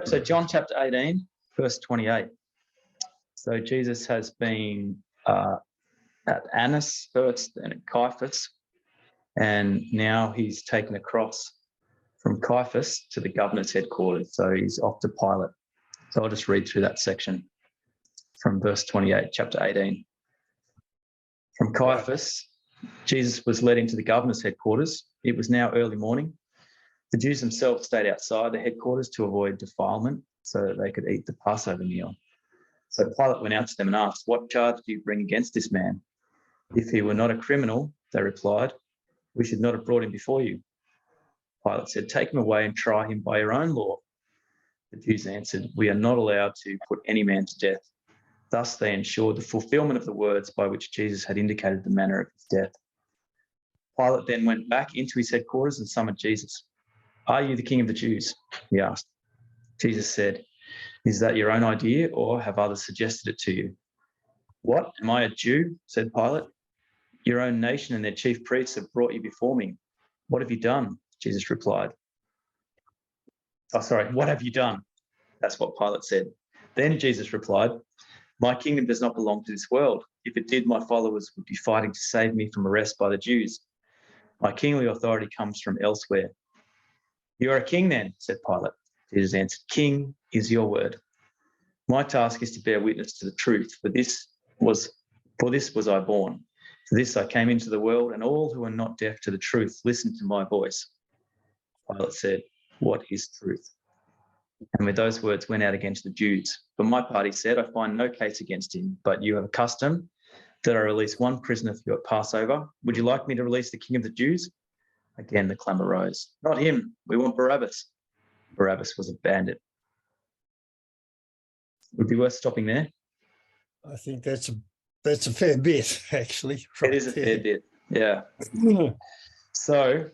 So John chapter 18, verse 28. So Jesus has been at Annas first and at Caiaphas, and now he's taken across from Caiaphas to the governor's headquarters. So he's off to Pilate. So I'll just read through that section from verse 28, chapter 18. From Caiaphas, Jesus was led into the governor's headquarters. It was now early morning. The Jews themselves stayed outside the headquarters to avoid defilement so that they could eat the Passover meal. So Pilate went out to them and asked, "What charge do you bring against this man?" "If he were not a criminal," they replied, "we should not have brought him before you." Pilate said, "Take him away and try him by your own law." The Jews answered, "We are not allowed to put any man to death." Thus they ensured the fulfillment of the words by which Jesus had indicated the manner of his death. Pilate then went back into his headquarters and summoned Jesus. "Are you the king of the Jews?" he asked. Jesus said, "Is that your own idea, or have others suggested it to you?" "What, am I a Jew?" said Pilate. "Your own nation and their chief priests have brought you before me. What have you done?" Jesus replied. "What have you done?" That's what Pilate said. Then Jesus replied, "My kingdom does not belong to this world. If it did, my followers would be fighting to save me from arrest by the Jews. My kingly authority comes from elsewhere." "You are a king then," said Pilate. Jesus answered, "King is your word. My task is to bear witness to the truth. For this was I born. For this I came into the world, and all who are not deaf to the truth listen to my voice." Pilate said, "What is truth?" And with those words went out against the Jews. "For my part," he said, "I find no case against him, but you have a custom that I release one prisoner for you at Passover. Would you like me to release the king of the Jews?" Again, the clamour rose. "Not him. We want Barabbas." Barabbas was a bandit. Would be worth stopping there. I think that's a fair bit, actually. Right, it is a fair bit, yeah. So,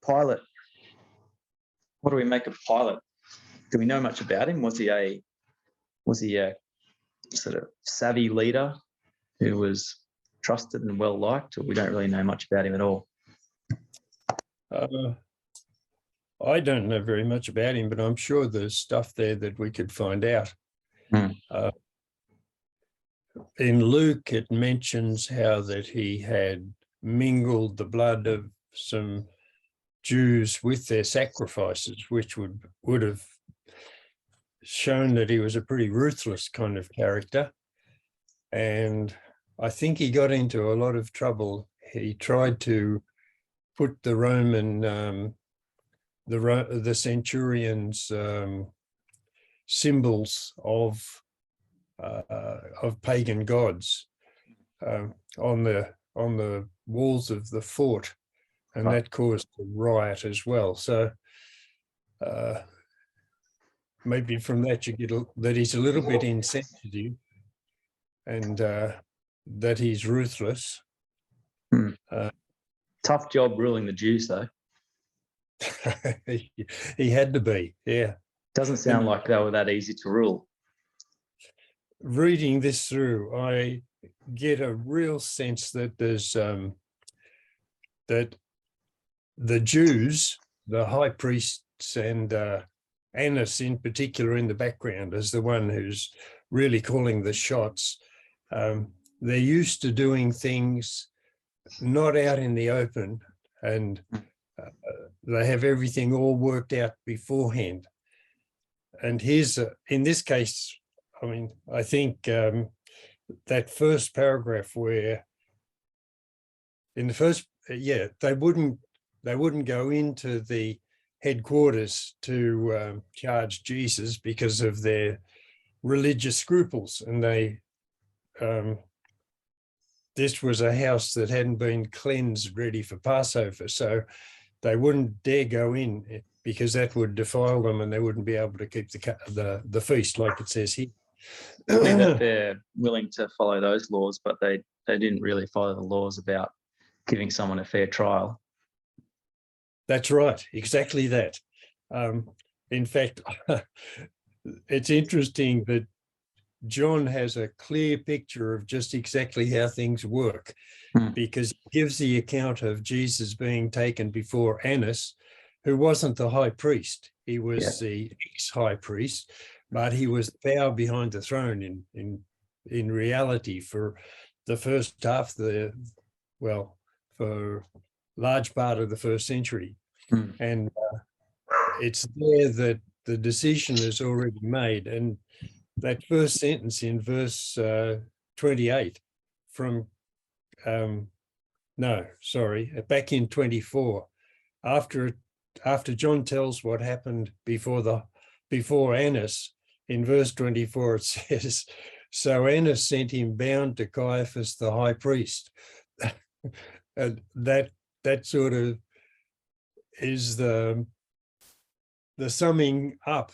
Pilate. What do we make of Pilate? Do we know much about him? Was he a sort of savvy leader who was trusted and well liked, or we don't really know much about him at all? I don't know very much about him, but I'm sure there's stuff there that we could find out. In Luke, it mentions how that he had mingled the blood of some Jews with their sacrifices, which would have shown that he was a pretty ruthless kind of character. And I think he got into a lot of trouble. He tried to put the Roman the centurions' symbols of pagan gods on the walls of the fort, and that caused a riot as well. So maybe from that you get that he's a little bit insensitive, and that he's ruthless. Tough job ruling the Jews, though. He had to be, yeah. Doesn't sound like they were that easy to rule. Reading this through, I get a real sense that there's that the Jews, the high priests, and Annas in particular in the background as the one who's really calling the shots. They're used to doing things not out in the open, and they have everything all worked out beforehand. And here's, in this case, I mean, I think that first paragraph where in the first, they wouldn't go into the headquarters to charge Jesus because of their religious scruples. And this was a house that hadn't been cleansed, ready for Passover. So they wouldn't dare go in because that would defile them and they wouldn't be able to keep the feast, like it says here. I think that they're willing to follow those laws, but they didn't really follow the laws about giving someone a fair trial. That's right, exactly that. In fact, it's interesting that John has a clear picture of just exactly how things work, because he gives the account of Jesus being taken before Annas, who wasn't the high priest. He was the ex-high priest, but he was the power behind the throne in reality for the first half for large part of the first century. And it's there that the decision is already made. And that first sentence in verse 28 from, back in 24, after John tells what happened before Annas, in verse 24, it says, so Annas sent him bound to Caiaphas, the high priest. And that sort of is the summing up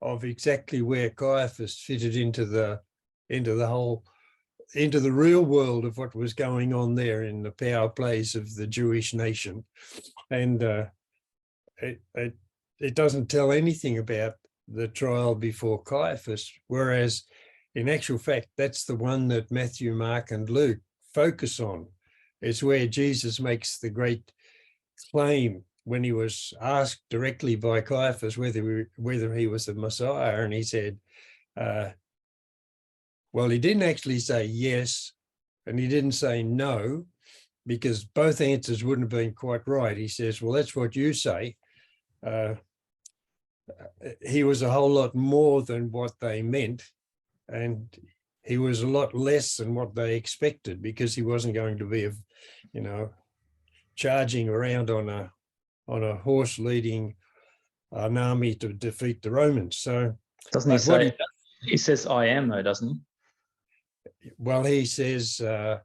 of exactly where Caiaphas fitted into the real world of what was going on there in the power plays of the Jewish nation. And it doesn't tell anything about the trial before Caiaphas, whereas in actual fact, that's the one that Matthew, Mark, and Luke focus on. It's where Jesus makes the great claim when he was asked directly by Caiaphas whether he was the Messiah, and he said, well, he didn't actually say yes, and he didn't say no, because both answers wouldn't have been quite right. He says, well, that's what you say. He was a whole lot more than what they meant, and he was a lot less than what they expected, because he wasn't going to be, charging around on a horse leading an army to defeat the Romans. So doesn't he say? He says, "I am," though, doesn't he? Well, he says that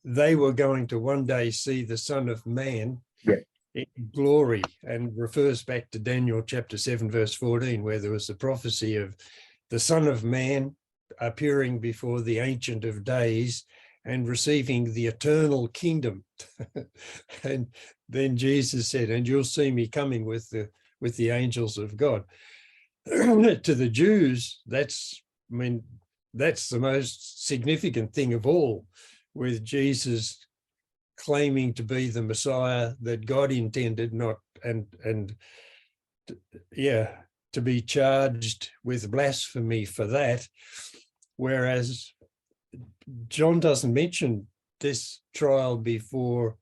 they were going to one day see the Son of Man in glory, and refers back to Daniel chapter 7, verse 14, where there was the prophecy of the Son of Man appearing before the Ancient of Days and receiving the eternal kingdom. And then Jesus said, and you'll see me coming with the angels of God. To the Jews, that's the most significant thing of all, with Jesus claiming to be the Messiah that God intended, to be charged with blasphemy for that. Whereas John doesn't mention this trial before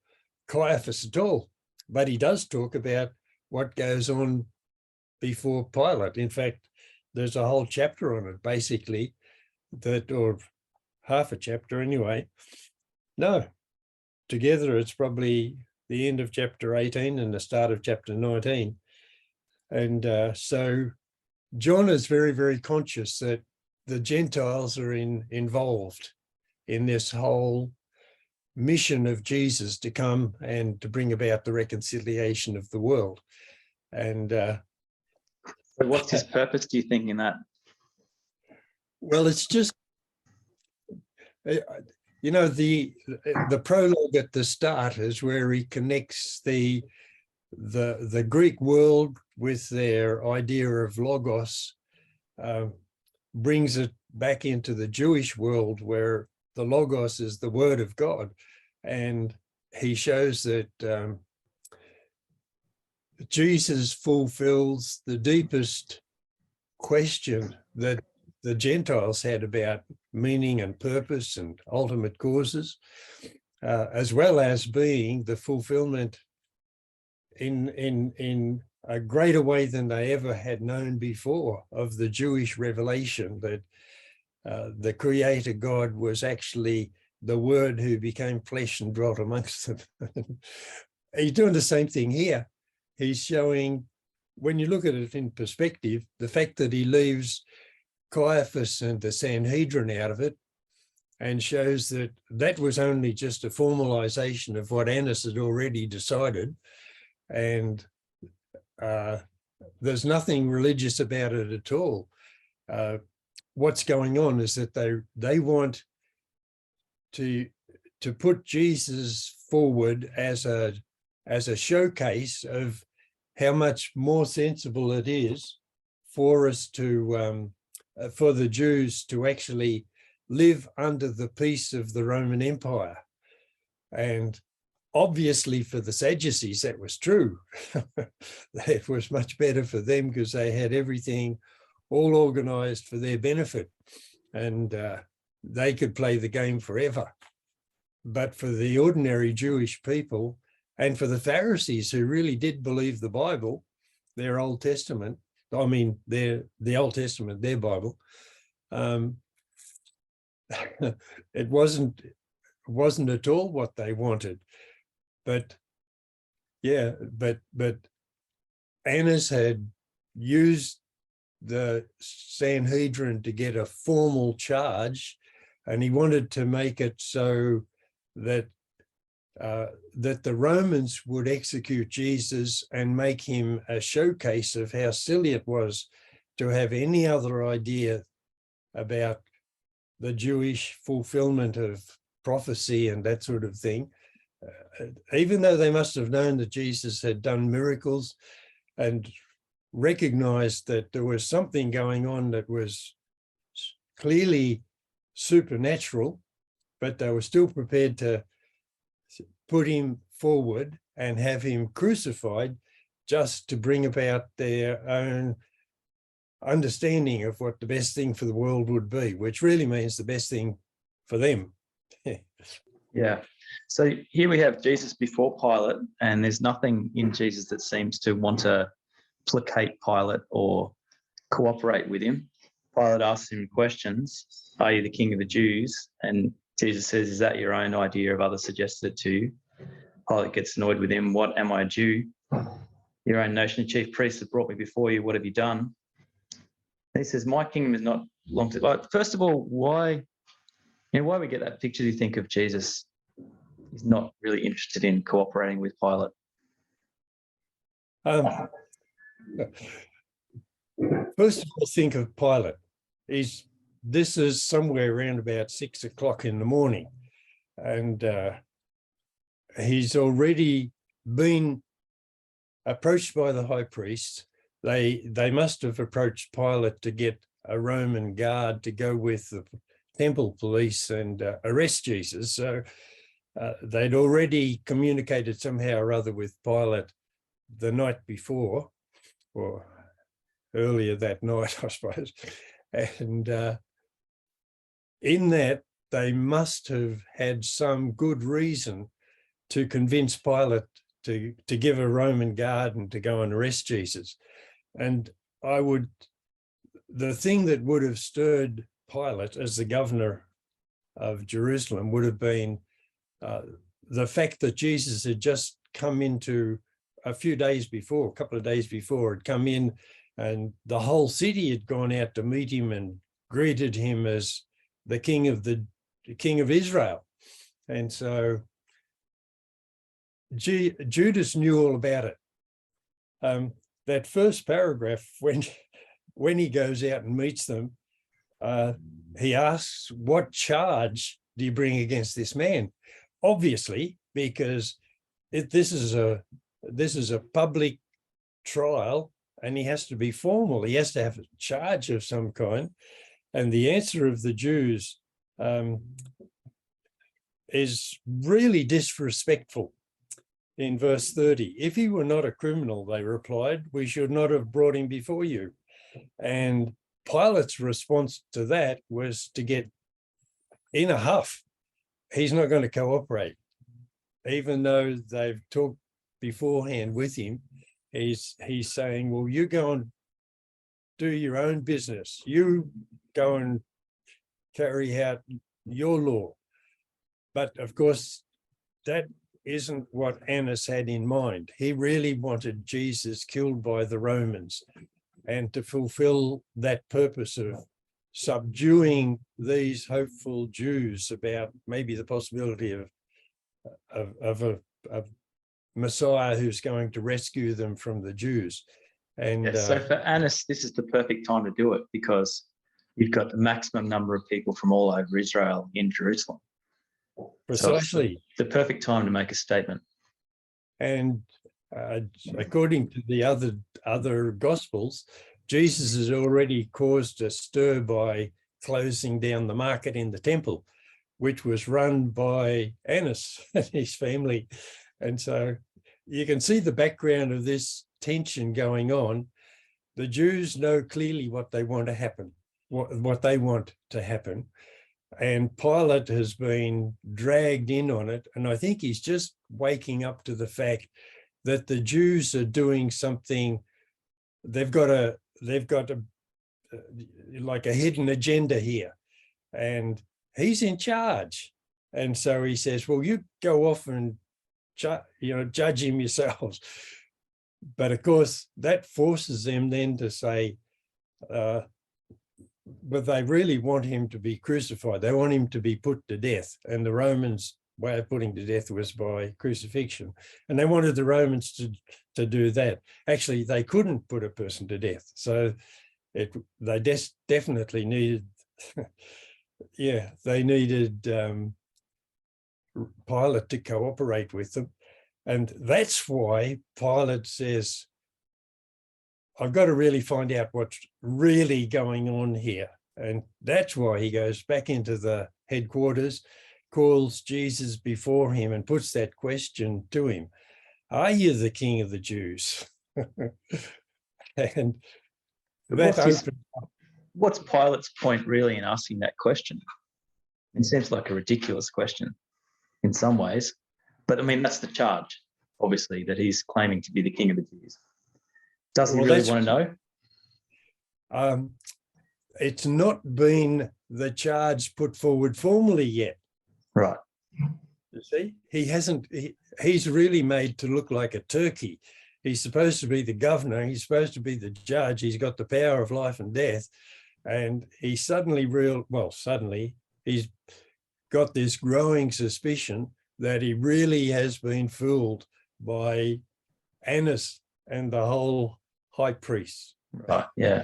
Caiaphas at all, but he does talk about what goes on before Pilate. In fact, there's a whole chapter on it, basically, or half a chapter anyway. No, together it's probably the end of chapter 18 and the start of chapter 19. And so John is very, very conscious that the Gentiles are involved in this whole mission of Jesus to come and to bring about the reconciliation of the world. And so what's his purpose, do you think, in that? Well, it's just, the prologue at the start is where he connects the Greek world with their idea of logos, brings it back into the Jewish world where the logos is the word of God. And he shows that Jesus fulfills the deepest question that the Gentiles had about meaning and purpose and ultimate causes, as well as being the fulfillment in a greater way than they ever had known before of the Jewish revelation that the Creator God was actually the Word who became flesh and dwelt amongst them. He's doing the same thing here. He's showing, when you look at it in perspective, the fact that he leaves Caiaphas and the Sanhedrin out of it, and shows that that was only just a formalization of what Annas had already decided. And there's nothing religious about it at all. What's going on is that they want to put Jesus forward as a showcase of how much more sensible it is for us to for the Jews to actually live under the peace of the Roman Empire. And obviously for the Sadducees, that was true. It was much better for them because they had everything all organized for their benefit, and they could play the game forever. But for the ordinary Jewish people and for the Pharisees, who really did believe the Bible, their Old Testament, I mean, the Old Testament, their Bible, it wasn't at all what they wanted. But yeah, but Annas had used the Sanhedrin to get a formal charge, and he wanted to make it so that that the Romans would execute Jesus and make him a showcase of how silly it was to have any other idea about the Jewish fulfillment of prophecy and that sort of thing. Even though they must have known that Jesus had done miracles and recognized that there was something going on that was clearly supernatural, but they were still prepared to put him forward and have him crucified just to bring about their own understanding of what the best thing for the world would be, which really means the best thing for them. Yeah. So here we have Jesus before Pilate, and there's nothing in Jesus that seems to want to placate Pilate or cooperate with him. Pilate asks him questions. Are you the king of the Jews? And Jesus says, is that your own idea, of others suggested it to you? Pilate gets annoyed with him. What, am I a Jew? Your own nation of chief priests have brought me before you. What have you done? And he says, my kingdom is not long to... Like, first of all, why we get that picture, do you think, of Jesus? He's not really interested in cooperating with Pilate. First of all, think of Pilate. This is somewhere around about 6 o'clock in the morning, and he's already been approached by the high priest. They must have approached Pilate to get a Roman guard to go with the temple police and arrest Jesus. So they'd already communicated somehow or other with Pilate the night before, or earlier that night, I suppose. And in that, they must have had some good reason to convince Pilate to give a Roman guard and to go and arrest Jesus. And the thing that would have stirred Pilate as the governor of Jerusalem would have been the fact that Jesus had just come into a couple of days before, had come in, and the whole city had gone out to meet him and greeted him as the king of Israel. And so Judas knew all about it. That first paragraph, when he goes out and meets them, he asks, what charge do you bring against this man? Obviously, because this is a public trial, and he has to be formal. He has to have a charge of some kind. And the answer of the Jews is really disrespectful. In verse 30, if he were not a criminal, they replied, we should not have brought him before you. And Pilate's response to that was to get in a huff. He's not going to cooperate. Even though they've talked beforehand with him, he's saying, well, you go and do your own business. You go and carry out your law. But of course, that isn't what Annas had in mind. He really wanted Jesus killed by the Romans, and to fulfill that purpose of subduing these hopeful Jews about maybe the possibility of a Messiah who's going to rescue them from the Jews. And yeah, so for Annas, this is the perfect time to do it, because you've got the maximum number of people from all over Israel in Jerusalem. Precisely. So the perfect time to make a statement. And according to the other Gospels, Jesus has already caused a stir by closing down the market in the temple, which was run by Annas and his family. And so you can see the background of this tension going on. The Jews know clearly what they want to happen, what they want to happen. And Pilate has been dragged in on it. And I think he's just waking up to the fact that the Jews are doing something. They've got a like a hidden agenda here, and he's in charge. And so he says, well, you go off and judge him yourselves. But of course, that forces them then to say, but they really want him to be crucified. They want him to be put to death. And the Romans' way of putting to death was by crucifixion. And they wanted the Romans to do that. Actually, they couldn't put a person to death. So they definitely needed, they needed Pilate to cooperate with them. And that's why Pilate says, I've got to really find out what's really going on here. And that's why he goes back into the headquarters, calls Jesus before him and puts that question to him. Are you the King of the Jews? And what's Pilate's point really in asking that question? It seems like a ridiculous question in some ways. But I mean, that's the charge, obviously, that he's claiming to be the King of the Jews. Does he really want to know? It's not been the charge put forward formally yet. Right. You see, he hasn't, he's really made to look like a turkey. He's supposed to be the governor. He's supposed to be the judge. He's got the power of life and death. And he suddenly he's got this growing suspicion that he really has been fooled by Annas and the whole high priest. Right, yeah.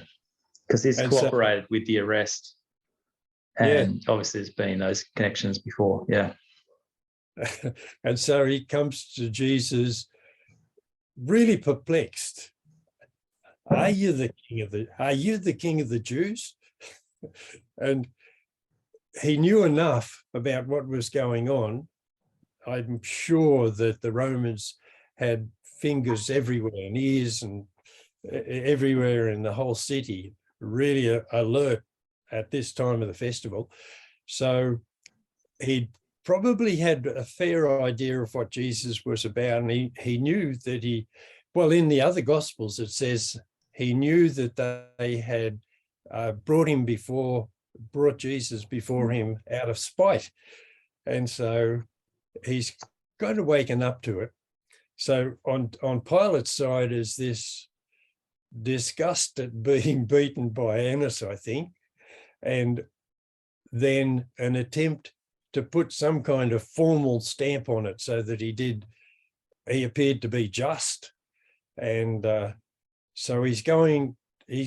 Because he's cooperated with the arrest. And obviously there's been those connections before, yeah. And so he comes to Jesus really perplexed. Are you the king of the Jews? And he knew enough about what was going on. I'm sure that the Romans had fingers everywhere and ears and everywhere in the whole city, really alert at this time of the festival. So he probably had a fair idea of what Jesus was about. And he knew that in the other Gospels, it says he knew that they had brought Jesus before him out of spite. And so he's kind of waken up to it. So on Pilate's side is this disgust at being beaten by Annas, I think, and then an attempt to put some kind of formal stamp on it so that he appeared to be just. And so he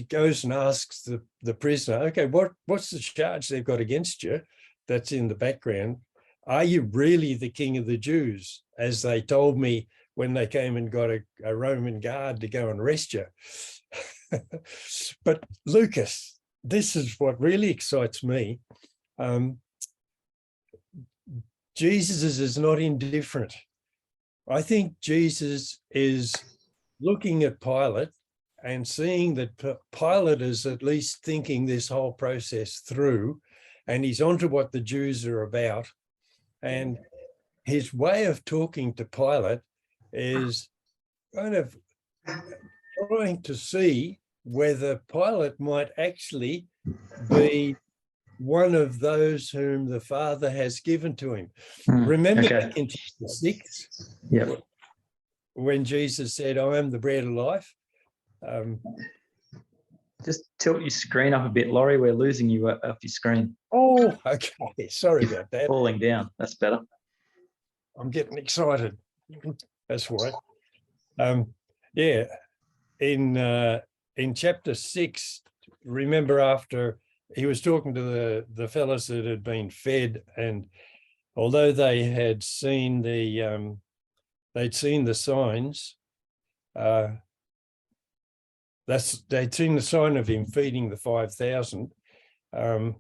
goes and asks the prisoner, okay, what's the charge they've got against you? That's in the background. Are you really the King of the Jews, as they told me when they came and got a Roman guard to go and arrest you? But Lucas, this is what really excites me. Jesus is not indifferent. I think Jesus is looking at Pilate and seeing that Pilate is at least thinking this whole process through, and he's onto what the Jews are about. And his way of talking to Pilate is kind of trying to see whether Pilate might actually be one of those whom the Father has given to him. Remember back in chapter 6, when Jesus said, I am the bread of life? Just tilt your screen up a bit, Laurie. We're losing you off your screen. Oh, okay. Sorry about that. Falling down. That's better. I'm getting excited. That's right. In chapter 6, remember after he was talking to the fellows that had been fed, and although they had seen they'd seen the signs, they'd seen the sign of him feeding the 5,000, and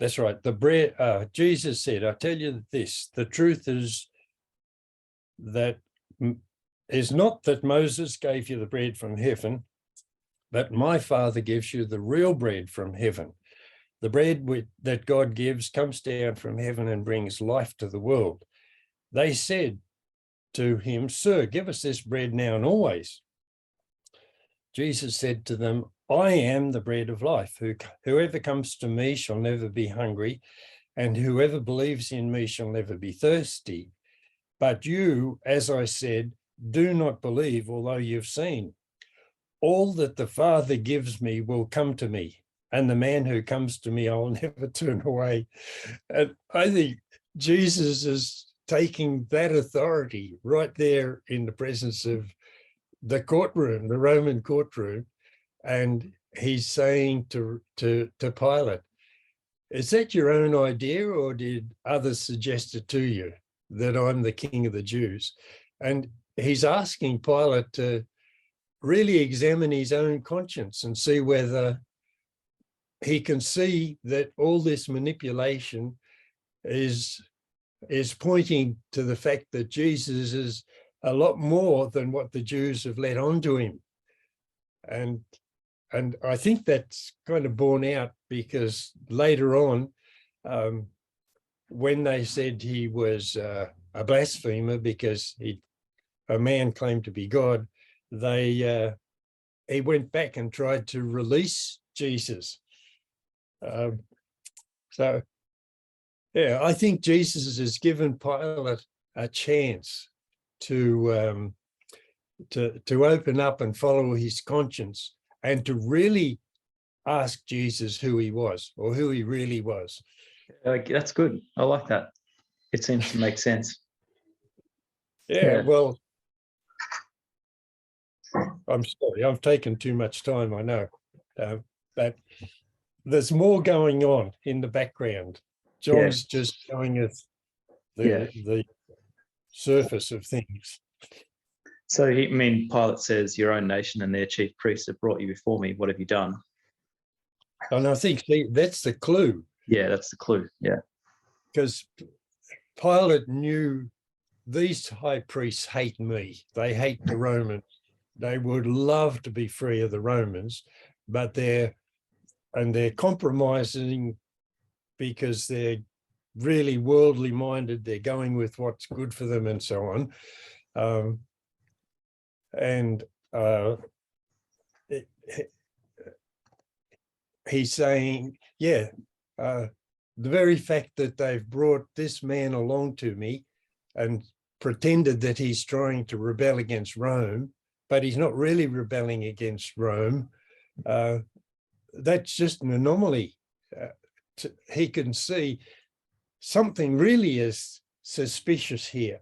That's right. The bread, Jesus said, I tell you this, the truth is that is not that Moses gave you the bread from heaven, but my Father gives you the real bread from heaven. The bread that God gives comes down from heaven and brings life to the world. They said to him, Sir, give us this bread now and always. Jesus said to them, I am the bread of life. Whoever comes to me shall never be hungry, and whoever believes in me shall never be thirsty. But you, as I said, do not believe, although you've seen. All that the Father gives me will come to me, and the man who comes to me, I'll never turn away. And I think Jesus is taking that authority right there in the presence of the courtroom, the Roman courtroom, and he's saying to Pilate, is that your own idea, or did others suggest it to you that I'm the king of the Jews? And he's asking Pilate to really examine his own conscience and see whether he can see that all this manipulation is pointing to the fact that Jesus is a lot more than what the Jews have let on to him. And I think that's kind of borne out because later on, when they said he was a blasphemer because a man claimed to be God, he went back and tried to release Jesus. So, yeah, I think Jesus has given Pilate a chance to open up and follow his conscience and to really ask Jesus who he was or who he really was. That's good. I like that. It seems to make sense. Yeah, well, I'm sorry, I've taken too much time, I know. But there's more going on in the background. John's just showing us the surface of things. So, Pilate says, your own nation and their chief priests have brought you before me. What have you done? And I think that's the clue. Yeah, that's the clue. Yeah. Because Pilate knew these high priests hate me. They hate the Romans. They would love to be free of the Romans, but they're compromising because they're really worldly minded. They're going with what's good for them and so on. He's saying, the very fact that they've brought this man along to me and pretended that he's trying to rebel against Rome, but he's not really rebelling against Rome, that's just an anomaly. He can see something really is suspicious here.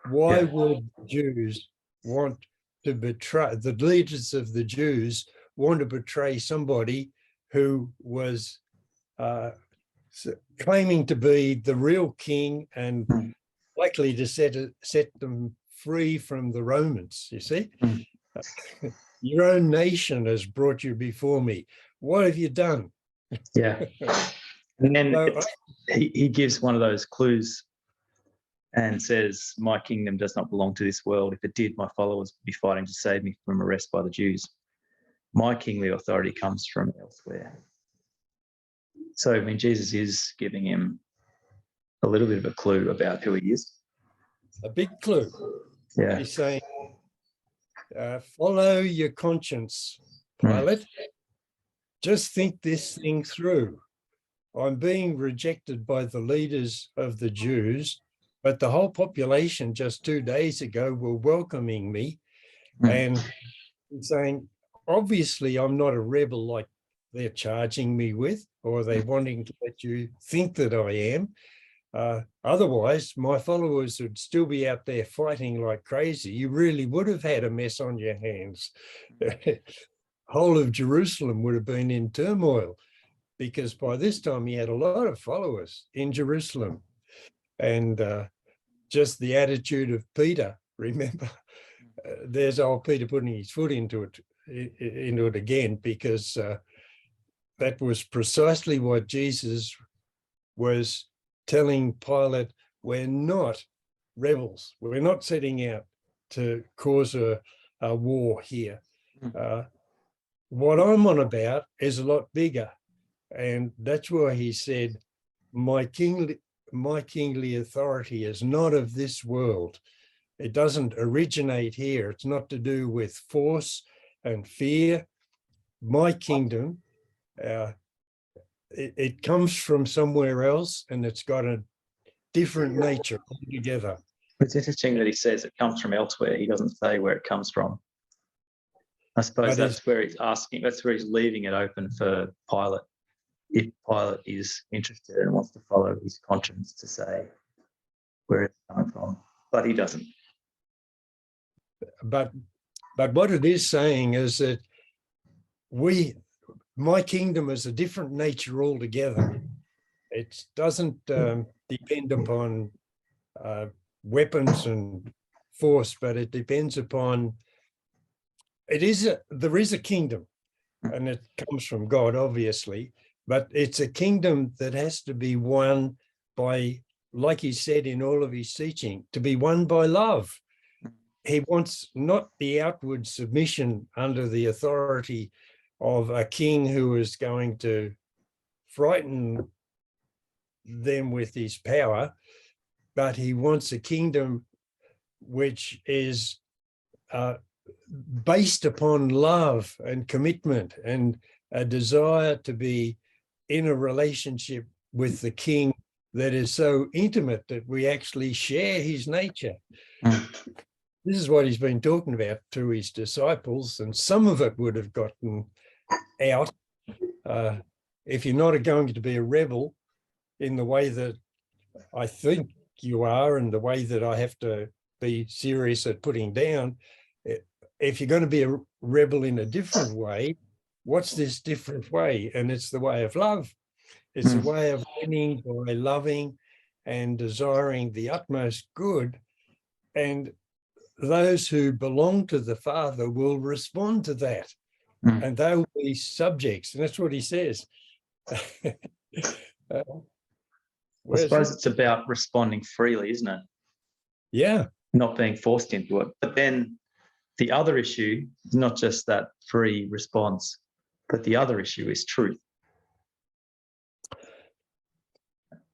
Why would Jews want to betray, the leaders of the Jews want to betray somebody who was claiming to be the real king and likely to set them free from the Romans, you see? Your own nation has brought you before me. What have you done? Yeah. And then he gives one of those clues and says, my kingdom does not belong to this world. If it did, my followers would be fighting to save me from arrest by the Jews. My kingly authority comes from elsewhere. So, Jesus is giving him a little bit of a clue about who he is. A big clue. Yeah. He's saying, follow your conscience, Pilate. Just think this thing through. I'm being rejected by the leaders of the Jews, but the whole population just 2 days ago were welcoming me and saying, obviously, I'm not a rebel like they're charging me with, or they're wanting to let you think that I am. Otherwise, my followers would still be out there fighting like crazy. You really would have had a mess on your hands. Whole of Jerusalem would have been in turmoil because by this time he had a lot of followers in Jerusalem. And just the attitude of Peter, remember, there's old Peter putting his foot into it again, because that was precisely what Jesus was telling Pilate, we're not rebels. We're not setting out to cause a war here. What I'm on about is a lot bigger. And that's why he said, my kingly authority is not of this world. It doesn't originate here. It's not to do with force and fear. My kingdom, it comes from somewhere else, and it's got a different nature altogether. It's interesting that he says it comes from elsewhere. He doesn't say where it comes from. I suppose that's where he's asking, that's where he's leaving it open for Pilate. If Pilate is interested and wants to follow his conscience to say where it's coming from, but he doesn't. But what it is saying is that my kingdom is a different nature altogether. It doesn't depend upon weapons and force, but it depends upon, there is a kingdom, and it comes from God, obviously, but it's a kingdom that has to be won by, like he said in all of his teaching, to be won by love. He wants not the outward submission under the authority of a king who is going to frighten them with his power, but he wants a kingdom which is based upon love and commitment and a desire to be in a relationship with the king that is so intimate that we actually share his nature. This is what he's been talking about to his disciples, and some of it would have gotten out. If you're not going to be a rebel in the way that I think you are and the way that I have to be serious at putting down, if you're going to be a rebel in a different way, what's this different way? And it's the way of love. It's a way of winning by loving and desiring the utmost good. And those who belong to the Father will respond to that, and they will be subjects. And that's what he says. I suppose it's about responding freely, isn't it? Yeah. Not being forced into it. But then the other issue is not just that free response, but the other issue is truth.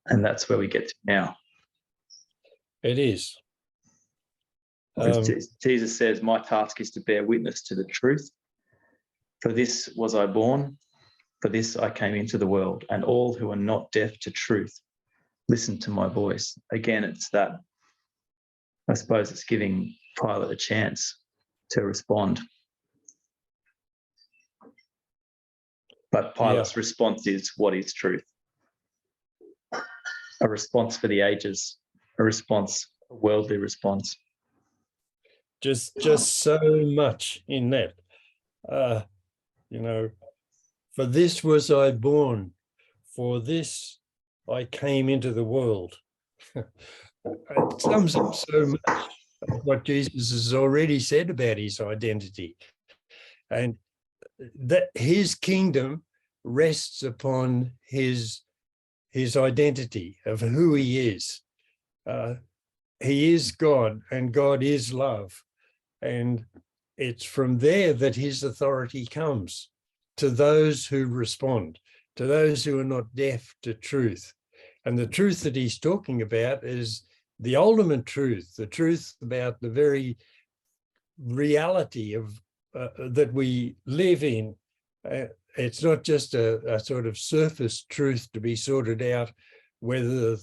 And that's where we get to now. It is. Jesus says, my task is to bear witness to the truth. For this was I born, for this I came into the world, and all who are not deaf to truth listen to my voice. Again, it's that, I suppose it's giving Pilate a chance to respond. But Pilate's response is, what is truth? A response for the ages, a response, a worldly response. Just so much in that, for this was I born, for this I came into the world. It sums up so much of what Jesus has already said about his identity, and that his kingdom rests upon his identity of who he is. He is God, and God is love. And it's from there that his authority comes to those who respond, to those who are not deaf to truth. And the truth that he's talking about is the ultimate truth, the truth about the very reality of that we live in. It's not just a sort of surface truth to be sorted out, whether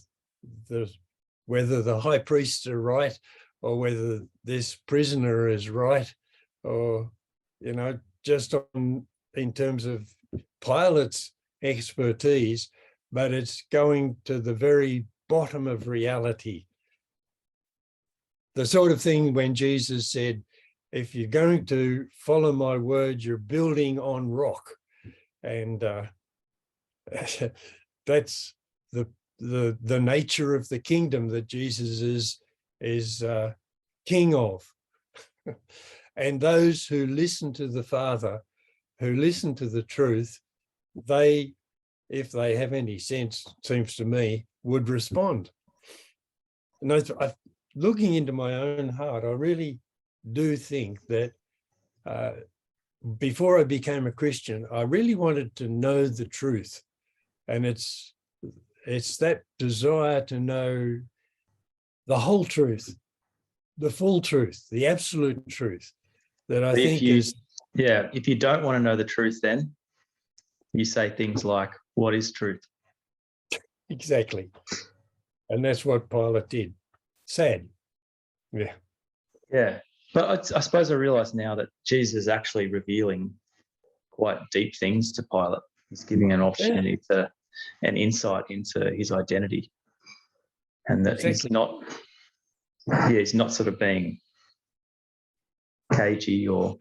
the high priests are right or whether this prisoner is right, or, just in terms of Pilate's expertise, but it's going to the very bottom of reality. The sort of thing when Jesus said, if you're going to follow my word, you're building on rock. And that's the nature of the kingdom that Jesus is king of. And those who listen to the Father, who listen to the truth, they if they have any sense, seems to me, would respond. And looking into my own heart, I really do think that before I became a Christian, I really wanted to know the truth. And it's that desire to know the whole truth, the full truth, the absolute truth that I think is... Yeah, if you don't want to know the truth, then you say things like, what is truth? Exactly. And that's what Pilate did. Sad. Yeah. Yeah. But I suppose I realise now that Jesus is actually revealing quite deep things to Pilate. He's giving an opportunity to an insight into his identity, and that he's not sort of being cagey or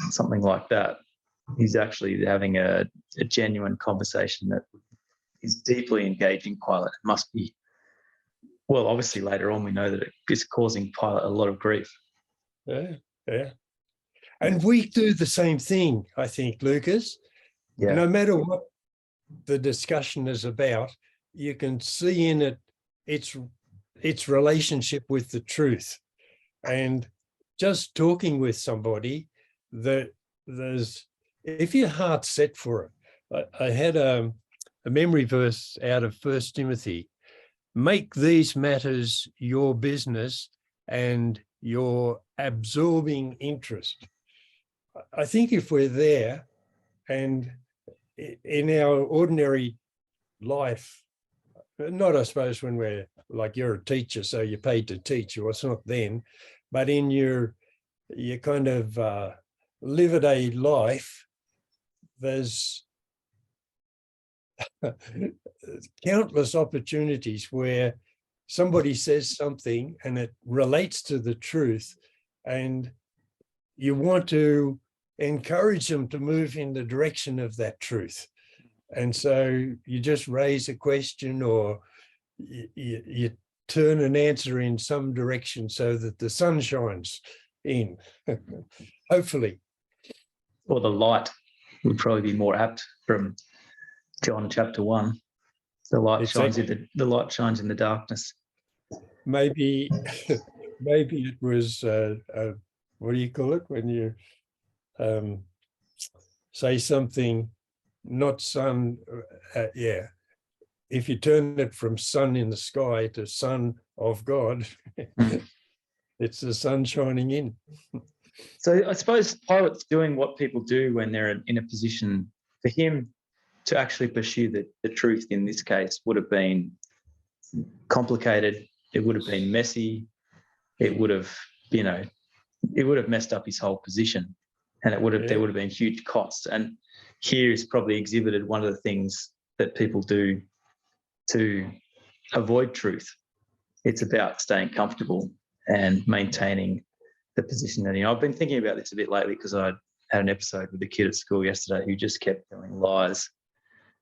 something like that. He's actually having a genuine conversation that is deeply engaging Pilate. It must be, well, obviously later on we know that it is causing Pilate a lot of grief. Yeah, yeah. And we do the same thing, I think, Lucas. Yeah. No matter what the discussion is about, you can see in it its relationship with the truth. And just talking with somebody, that there's, if your heart's set for it. I had a memory verse out of 1 Timothy. Make these matters your business and your absorbing interest. I think if we're there, and in our ordinary life, not, I suppose, when we're like, you're a teacher, so you're paid to teach, or it's not then, but in your kind of live-a-day life, there's countless opportunities where somebody says something and it relates to the truth, and you want to encourage them to move in the direction of that truth. And so you just raise a question, or you turn an answer in some direction so that the sun shines in, hopefully. Or the light would probably be more apt, from John chapter 1. The light shines in the light shines in the darkness. Maybe it was what do you call it when you say something not sun? Yeah, if you turn it from sun in the sky to son of God, it's the sun shining in. So I suppose Pilate's doing what people do when they're in a position. For him to actually pursue the truth in this case would have been complicated. It would have been messy. It would have, it would have messed up his whole position, and there would have been huge costs. And here is probably exhibited one of the things that people do to avoid truth. It's about staying comfortable and maintaining the position that I've been thinking about this a bit lately, because I had an episode with a kid at school yesterday who just kept telling lies.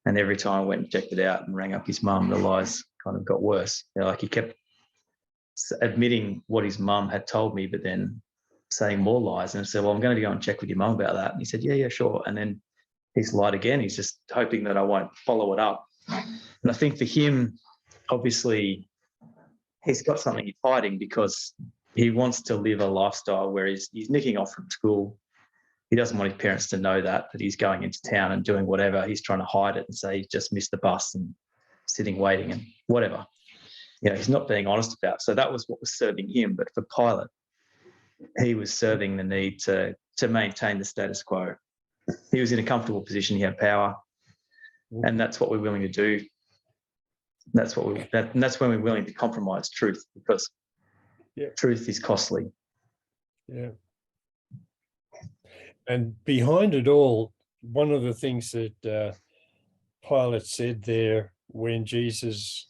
And every time I went and checked it out and rang up his mum, the lies kind of got worse. He kept admitting what his mum had told me, but then saying more lies. And I said, well, I'm going to go and check with your mum about that. And he said, yeah, sure. And then he's lied again. He's just hoping that I won't follow it up. And I think for him, obviously, he's got something he's hiding, because he wants to live a lifestyle where he's nicking off from school. He doesn't want his parents to know that he's going into town and doing whatever. He's trying to hide it and say he just missed the bus and sitting waiting and whatever. He's not being honest about it. So that was what was serving him. But for Pilate, he was serving the need to maintain the status quo. He was in a comfortable position. He had power, and that's what we're willing to do. That's when we're willing to compromise truth, because truth is costly. Yeah. And behind it all, one of the things that Pilate said there when Jesus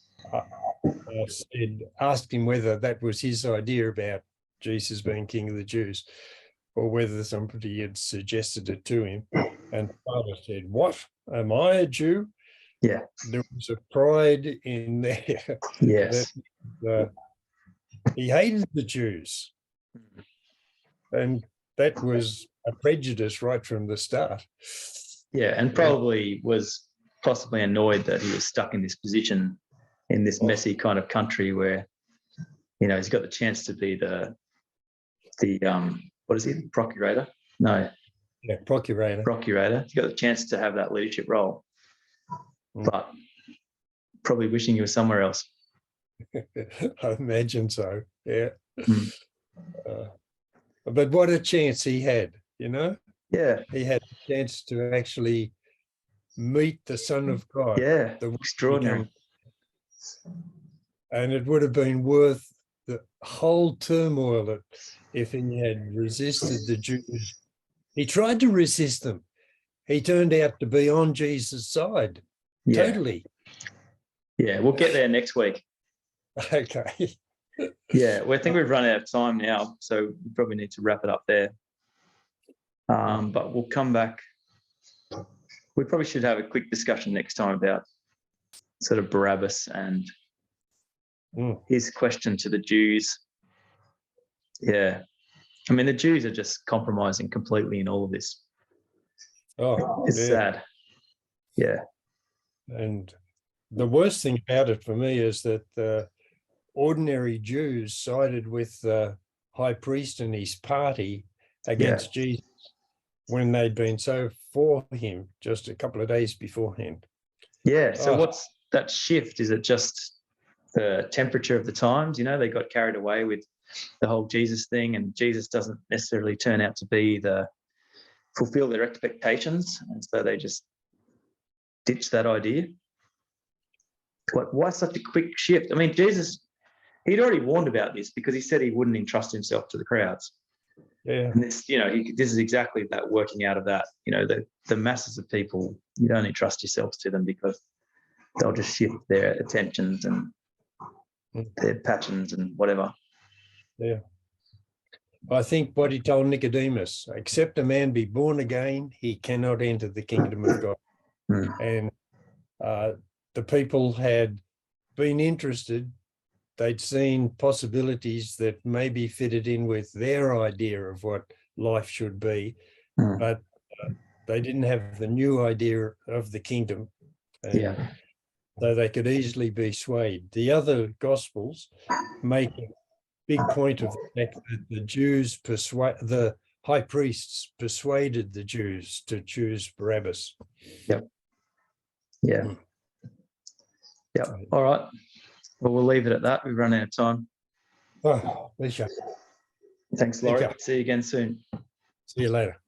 asked him whether that was his idea about Jesus being King of the Jews, or whether somebody had suggested it to him. And Pilate said, "What? Am I a Jew?" Yeah. There was a pride in there. Yes. That he hated the Jews. And that was a prejudice right from the start. Yeah, and probably was possibly annoyed that he was stuck in this position in this messy kind of country where, he's got the chance to be the what is he, the procurator? No. Yeah, procurator. He's got the chance to have that leadership role, but probably wishing he was somewhere else. I imagine so. Yeah. But what a chance he had, Yeah. He had a chance to actually meet the Son of God. Yeah. The Extraordinary. And it would have been worth the whole turmoil if he had resisted the Jews. He tried to resist them. He turned out to be on Jesus' side. Yeah. Totally. Yeah, we'll get there next week. Okay. Yeah, well, I think we've run out of time now, so we probably need to wrap it up there. But we'll come back. We probably should have a quick discussion next time about sort of Barabbas and his question to the Jews. Yeah. I mean, the Jews are just compromising completely in all of this. Oh, it's sad. Yeah. And the worst thing about it for me is that the ordinary Jews sided with the high priest and his party against Jesus when they'd been so for him just a couple of days beforehand. Yeah. So what's that shift? Is it just the temperature of the times? They got carried away with the whole Jesus thing, and Jesus doesn't necessarily turn out to be fulfill their expectations, and so they just ditch that idea. Why such a quick shift? I mean, Jesus, he'd already warned about this because he said he wouldn't entrust himself to the crowds. Yeah. And this, this is exactly that working out of that. The masses of people, you don't entrust yourselves to them because they'll just shift their attentions and their passions and whatever. Yeah. I think what he told Nicodemus, except a man be born again, he cannot enter the kingdom of God. And the people had been interested. They'd seen possibilities that maybe fitted in with their idea of what life should be, but they didn't have the new idea of the kingdom. So they could easily be swayed. The other Gospels make a big point of the fact that the high priests persuaded the Jews to choose Barabbas. Yep. Yeah. Yep. All right. Well, we'll leave it at that. We've run out of time. Oh, pleasure. Thanks, Laurie. See you again soon. See you later.